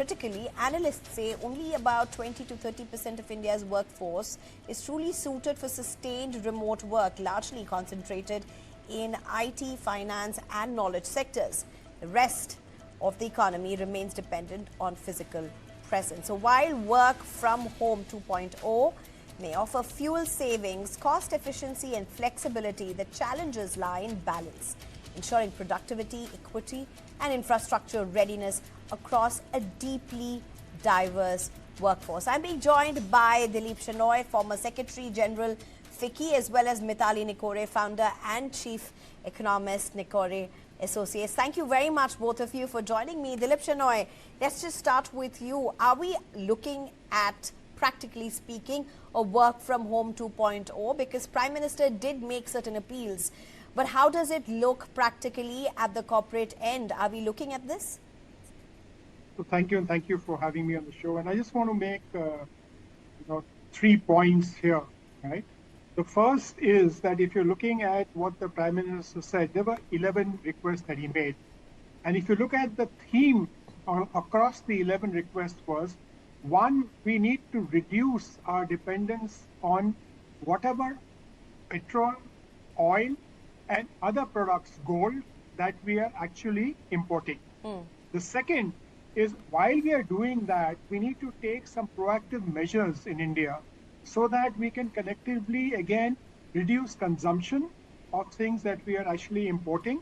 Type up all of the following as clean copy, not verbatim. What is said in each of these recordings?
critically, analysts say only about 20 to 30% of India's workforce is truly suited for sustained remote work, largely concentrated in IT, finance and knowledge sectors. The rest of the economy remains dependent on physical presence. So while work from home 2.0 may offer fuel savings, cost efficiency and flexibility, the challenges lie in balance, ensuring productivity, equity and infrastructure readiness across a deeply diverse workforce. I'm being joined by Dilip Shenoy, former Secretary General FICCI, as well as Mithali Nikore, founder and Chief Economist, Nikore Associates. Thank you very much, both of you, for joining me. Dilip Shenoy, let's just start with you. Are we looking at, practically speaking, a work from home 2.0? Because Prime Minister did make certain appeals. But how does it look practically at the corporate end? Are we looking at this? So thank you, and thank you for having me on the show. And I just want to make 3 points here, right? The first is that if you're looking at what the Prime Minister said, there were 11 requests that he made. And if you look at the theme across the 11 requests was, one, we need to reduce our dependence on whatever petrol, oil, and other products, gold, that we are actually importing. The second is, while we are doing that, we need to take some proactive measures in India so that we can collectively, again, reduce consumption of things that we are actually importing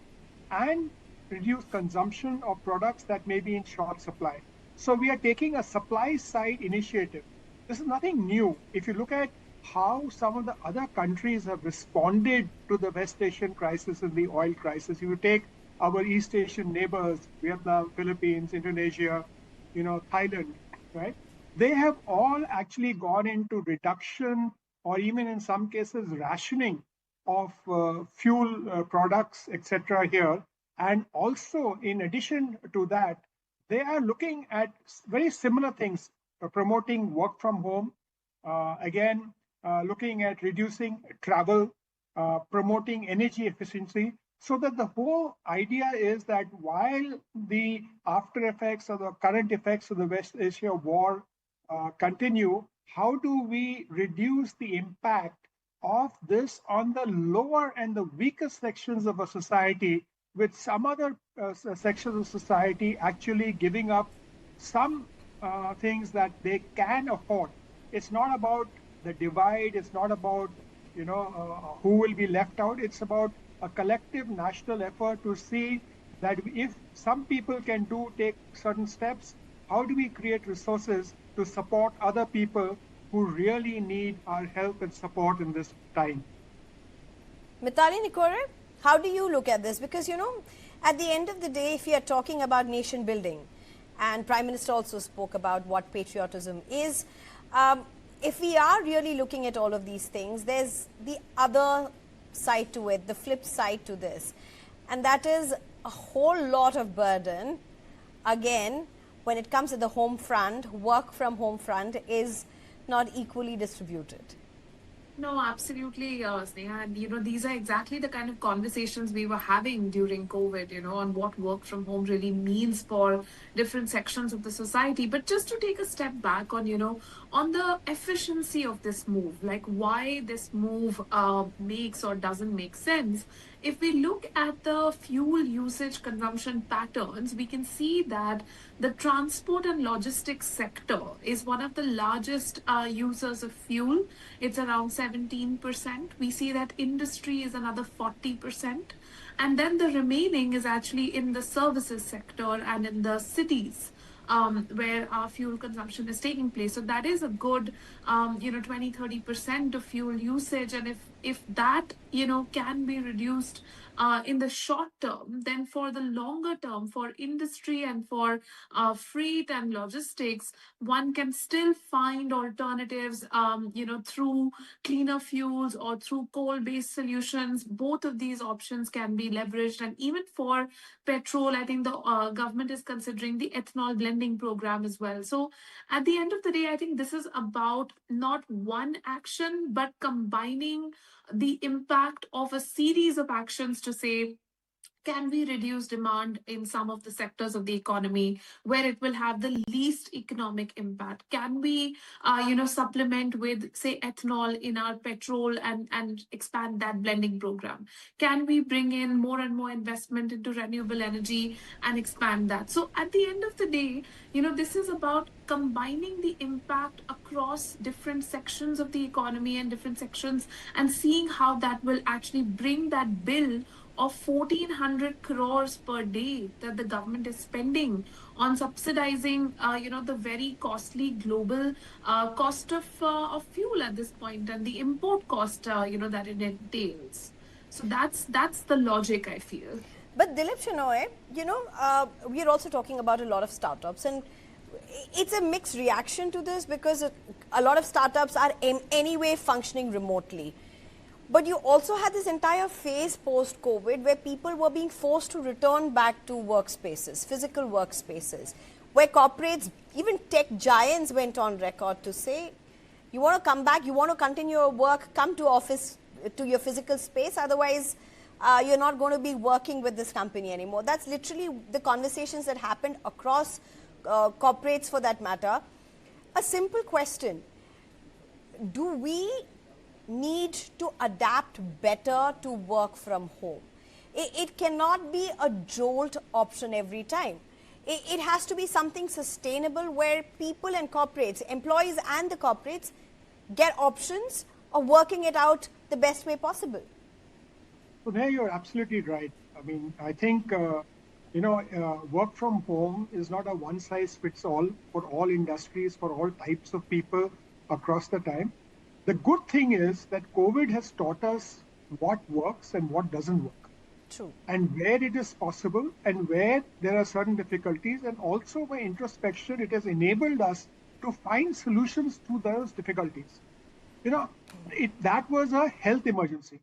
and reduce consumption of products that may be in short supply. So we are taking a supply side initiative. This is nothing new. If you look at how some of the other countries have responded to the West Asian crisis and the oil crisis, you take our East Asian neighbors, Vietnam, Philippines, Indonesia, Thailand, right? They have all actually gone into reduction or even in some cases rationing of fuel products, etc. here. And also, in addition to that, they are looking at very similar things, promoting work from home, looking at reducing travel, promoting energy efficiency, so that the whole idea is that while the after effects or the current effects of the West Asia war continue, how do we reduce the impact of this on the lower and the weakest sections of a society, with some other sections of society actually giving up some things that they can afford. It's not about the divide, it's not about who will be left out. It's about a collective national effort to see that if some people can take certain steps, how do we create resources to support other people who really need our help and support in this time? Mithali Nikore, how do you look at this? Because, at the end of the day, if we are talking about nation building, and Prime Minister also spoke about what patriotism is, if we are really looking at all of these things, there's the other side to it, the flip side to this. And that is a whole lot of burden. Again, when it comes to the home front, work from home front is not equally distributed. No, absolutely, Sneha. And, these are exactly the kind of conversations we were having during COVID, on what work from home really means for different sections of the society. But just to take a step back on, on the efficiency of this move, like why this move makes or doesn't make sense. If we look at the fuel usage consumption patterns, we can see that the transport and logistics sector is one of the largest users of fuel. It's around 17%. We see that industry is another 40%. And then the remaining is actually in the services sector and in the cities, where our fuel consumption is taking place. So that is a good, 20-30% of fuel usage. And if that, can be reduced in the short term, then for the longer term, for industry and for freight and logistics, one can still find alternatives, through cleaner fuels or through coal-based solutions. Both of these options can be leveraged. And even for petrol, I think the government is considering the ethanol blending program as well. So at the end of the day, I think this is about not one action, but combining the impact of a series of actions to say, Can we reduce demand in some of the sectors of the economy where it will have the least economic impact? Can we supplement with, say, ethanol in our petrol and expand that blending program? Can we bring in more and more investment into renewable energy and expand that? So at the end of the day, this is about combining the impact across different sections of the economy and different sections, and seeing how that will actually bring that bill of 1400 crores per day that the government is spending on subsidizing the very costly global cost of fuel at this point, and the import cost that it entails. So that's the logic, I feel. But Dilip Shenoy, we are also talking about a lot of startups, and it's a mixed reaction to this because a lot of startups are in any way functioning remotely. But you also had this entire phase post-COVID where people were being forced to return back to workspaces, physical workspaces, where corporates, even tech giants, went on record to say, you want to come back, you want to continue your work, come to office, to your physical space, otherwise you're not going to be working with this company anymore. That's literally the conversations that happened across corporates for that matter. A simple question, do we need to adapt better to work from home? It cannot be a jolt option every time. It has to be something sustainable where people and corporates, employees and the corporates, get options of working it out the best way possible. So there you're absolutely right. I mean, I think, work from home is not a one size fits all for all industries, for all types of people across the time. The good thing is that COVID has taught us what works and what doesn't work. True. And where it is possible and where there are certain difficulties. And also by introspection, it has enabled us to find solutions to those difficulties. That was a health emergency,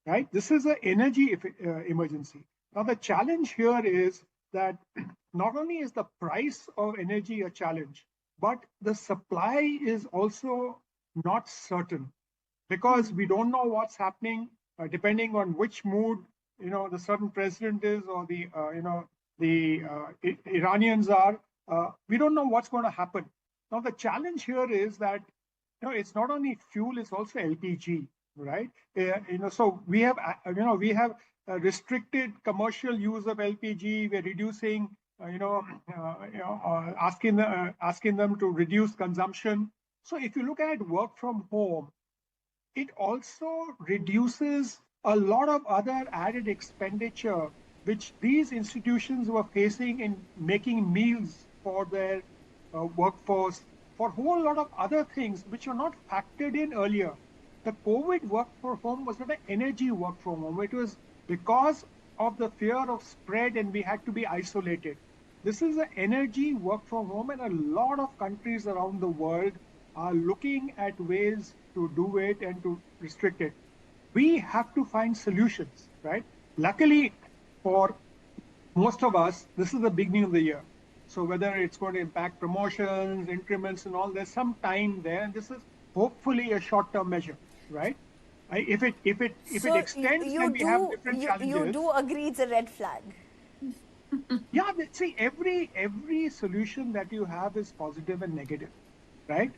right? This is an energy emergency. Now, the challenge here is that not only is the price of energy a challenge, but the supply is also not certain, because we don't know what's happening depending on which mood the certain president is, or the Iranians are. We don't know what's going to happen. Now the challenge here is that it's not only fuel, it's also LPG, right? So we have restricted commercial use of LPG. We're reducing, asking them to reduce consumption. So if you look at work from home, it also reduces a lot of other added expenditure which these institutions were facing in making meals for their workforce, for a whole lot of other things which were not factored in earlier. The COVID work from home was not an energy work from home. It was because of the fear of spread and we had to be isolated. This is an energy work from home, and a lot of countries around the world are looking at ways to do it and to restrict it. We have to find solutions, right? Luckily for most of us, this is the beginning of the year. So whether it's going to impact promotions, increments and all, there's some time there, and this is hopefully a short-term measure, right? If it extends, then we have different challenges. You do agree it's a red flag? Yeah, see, every solution that you have is positive and negative, right?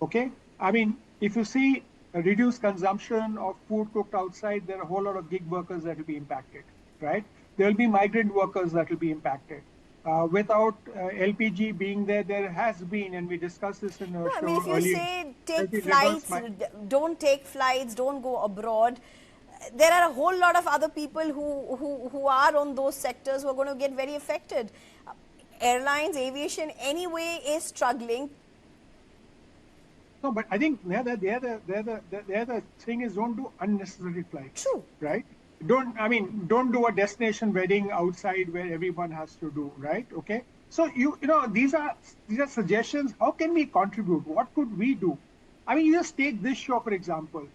Okay, I mean, if you see a reduced consumption of food cooked outside, there are a whole lot of gig workers that will be impacted, right? There will be migrant workers that will be impacted. Without LPG being there, there has been, and we discussed this in our show I mean, if you earlier, say take flights, don't take flights, don't go abroad, there are a whole lot of other people who are on those sectors who are going to get very affected. Airlines, aviation, anyway, is struggling. No, but I think the other thing is, don't do unnecessary flights. True. Right? Don't do a destination wedding outside where everyone has to do, right? Okay. So these are suggestions. How can we contribute? What could we do? I mean, you just take this show, for example.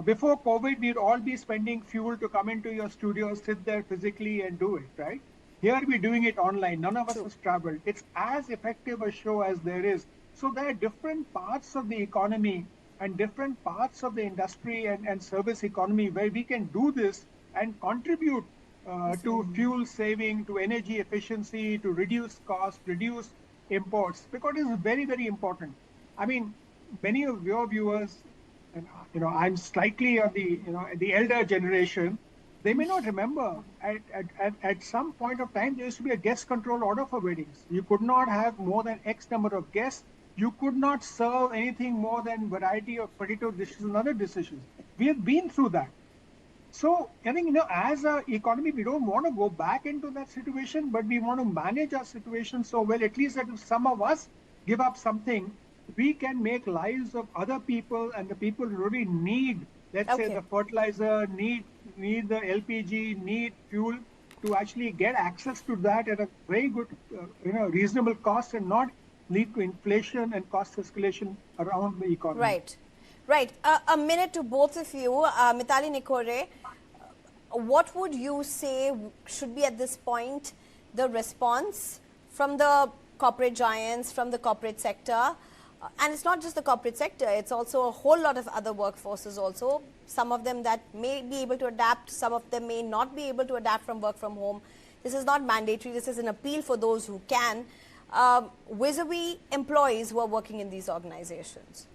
Before COVID, we'd all be spending fuel to come into your studio, sit there physically and do it, right? Here we're doing it online. None of us has traveled. It's as effective a show as there is. So there are different parts of the economy and different parts of the industry and service economy where we can do this and contribute to fuel saving, to energy efficiency, to reduce cost, reduce imports, because it is very, very important. I mean, many of your viewers, and I'm slightly on the elder generation. They may not remember at some point of time there used to be a guest control order for weddings. You could not have more than X number of guests. You could not serve anything more than variety of potato dishes and other decisions. We have been through that. So I think, as an economy, we don't want to go back into that situation, but we want to manage our situation so well, at least that if some of us give up something, we can make lives of other people, and the people who really need, let's say, the fertilizer, need the LPG, need fuel, to actually get access to that at a very good, reasonable cost, and not lead to inflation and cost escalation around the economy. Right. Right. A minute to both of you. Mithali Nikore, what would you say should be at this point the response from the corporate giants, from the corporate sector? And it's not just the corporate sector, it's also a whole lot of other workforces also. Some of them that may be able to adapt, some of them may not be able to adapt from work from home. This is not mandatory, this is an appeal for those who can. Vis-a-vis employees who are working in these organizations.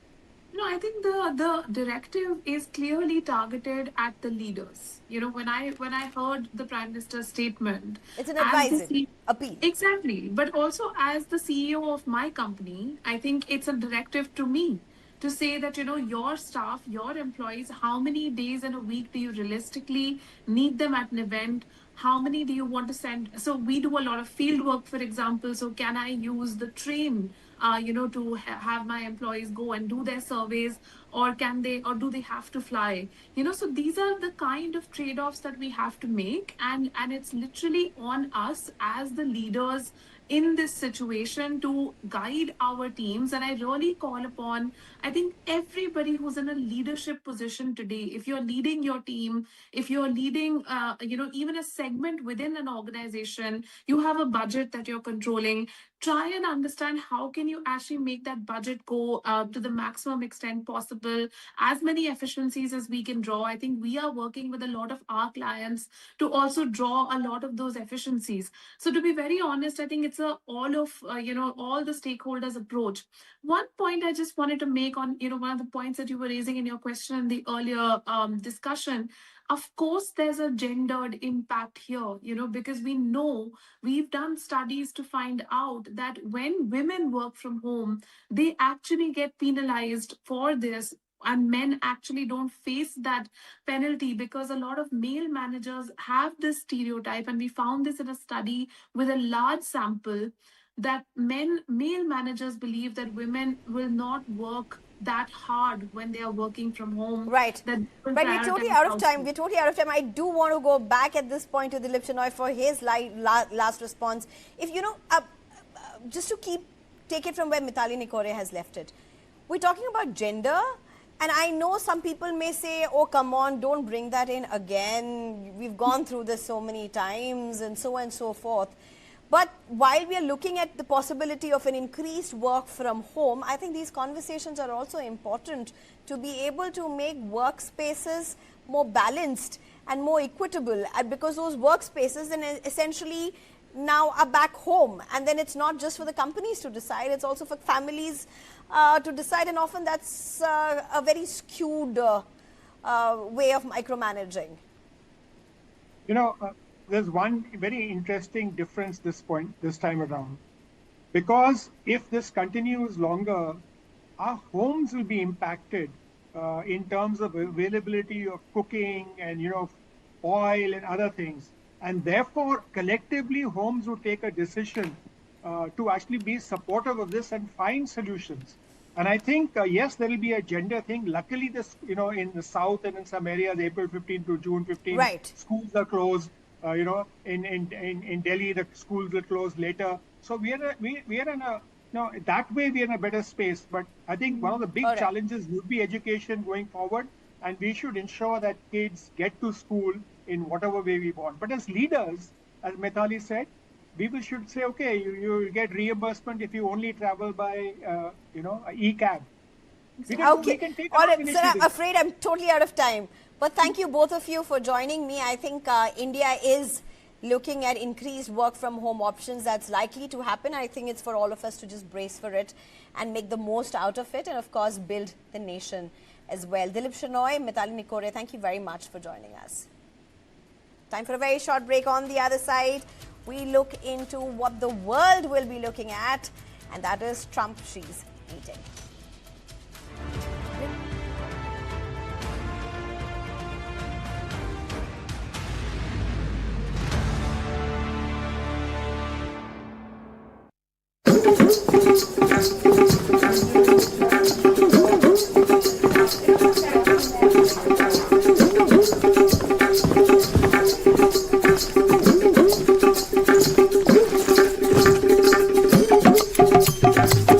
No, I think the directive is clearly targeted at the leaders. When I heard the Prime Minister's statement, it's an advisory appeal. Exactly, but also as the CEO of my company, I think it's a directive to me to say that your staff, your employees, how many days in a week do you realistically need them at an event? How many do you want to send? So we do a lot of field work, for example. So can I use the train, to have my employees go and do their surveys, or do they have to fly? So these are the kind of trade-offs that we have to make, and it's literally on us as the leaders in this situation to guide our teams. And I really call upon, I think, everybody who's in a leadership position today. If you're leading your team, if you're leading, even a segment within an organization, you have a budget that you're controlling. Try and understand how can you actually make that budget go to the maximum extent possible, as many efficiencies as we can draw. I think we are working with a lot of our clients to also draw a lot of those efficiencies. So to be very honest, I think it's all the stakeholders approach. One point I just wanted to make on, one of the points that you were raising in your question in the earlier discussion. Of course, there's a gendered impact here, because we know we've done studies to find out that when women work from home, they actually get penalized for this, and men actually don't face that penalty, because a lot of male managers have this stereotype, and we found this in a study with a large sample, that male managers believe that women will not work that hard when they are working from home. Right. But we're totally out of time. I do want to go back at this point to Dilip Shenoy for his last response. If just to take it from where Mithali Nikore has left it. We're talking about gender, and I know some people may say, oh, come on, don't bring that in again. We've gone through this so many times, and so on and so forth. But while we are looking at the possibility of an increased work from home, I think these conversations are also important to be able to make workspaces more balanced and more equitable, because those workspaces then essentially now are back home, and then it's not just for the companies to decide, it's also for families to decide, and often that's a very skewed way of micromanaging. There's one very interesting difference this time around, because if this continues longer, our homes will be impacted in terms of availability of cooking and oil and other things, and therefore collectively homes will take a decision to actually be supportive of this and find solutions. And I think yes, there will be a gender thing. Luckily, this in the south and in some areas, April 15 to June 15, right, schools are closed. In Delhi, the schools will close later. So we are in a that way we are in a better space. But I think one of the big challenges would be education going forward, and we should ensure that kids get to school in whatever way we want. But as leaders, as Mithali said, we should say, okay, you get reimbursement if you only travel by e-cab. We Okay. can take All our right, sir, I'm initiative. afraid I'm totally out of time. But thank you both of you for joining me. I think India is looking at increased work from home options. That's likely to happen. I think it's for all of us to just brace for it and make the most out of it and, of course, build the nation as well. Dilip Shenoy, Mitali Nikore, thank you very much for joining us. Time for a very short break. On the other side, we look into what the world will be looking at, and that is Trump-Xi's meeting.